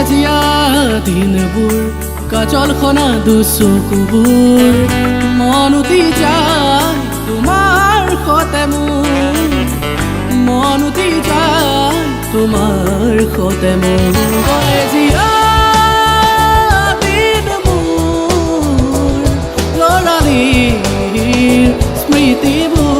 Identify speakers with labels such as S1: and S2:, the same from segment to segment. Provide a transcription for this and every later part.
S1: কলেজীয়া দিনবোৰ কাজল খনা দুচকুবোৰ মন উঠি যায় তোমাৰ সতে মোৰ মন উঠি যায় তোমাৰ সতে মোৰ কলেজীয়া দিনবোৰ ল'ৰালিৰ স্মৃতিবোৰ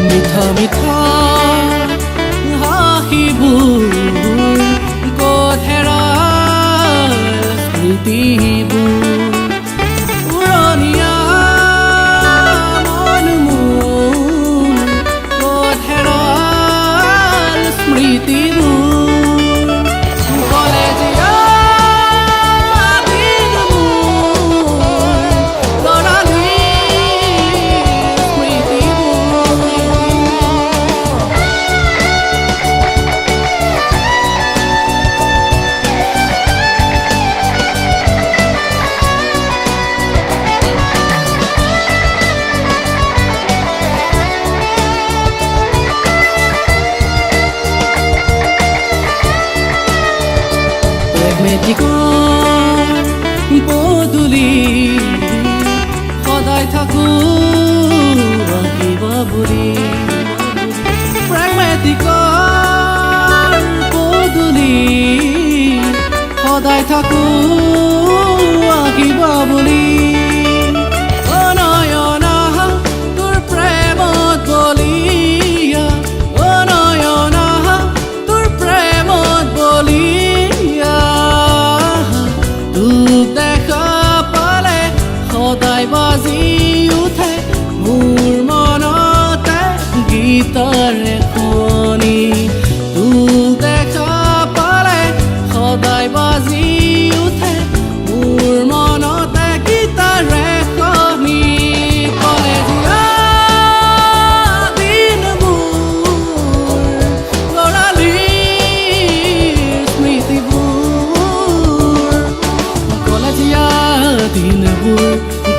S1: মিঠা মিঠা হাঁহিবোৰ ক'ত হেৰাল স্মৃতিবোৰ উৰণীয়া মন মোৰ ক'ত হেৰাল স্মৃতিবোৰ কলেজীয়া দিনবোৰ ল'ৰালিৰ মেজিকৰ পদূলি সদায় থাকোঁ আঁকিবা বুলি প্ৰেমেটিকৰ পদূলি সদায় থাকোঁ আঁকিবা বুলি অনয়না তোৰ প্ৰেমত বলিয়া অনয়না তোৰ প্ৰেমত বলিয়া দেখা পালে সদায় বাজি উঠে মোৰ মনতে গীতৰ এখনি তোক দেখা পালে সদায় বাজি উঠে মোৰ মনতে গীতৰ এখনি কলেজীয়া দিনবোৰ ল'ৰালিৰ স্মৃতিবোৰ কলেজীয়া দিনবোৰ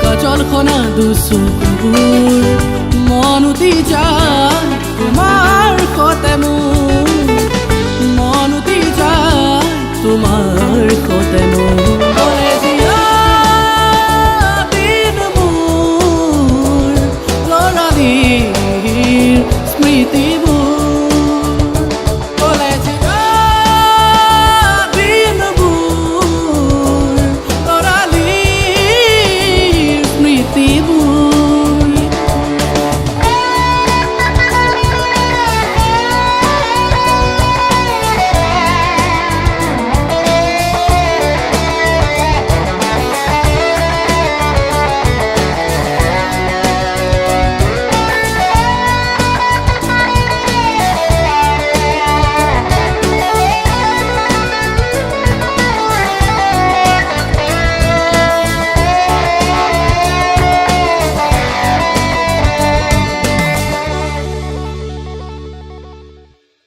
S1: কাজল খনা দুচকুবোৰ মন উঠি যায়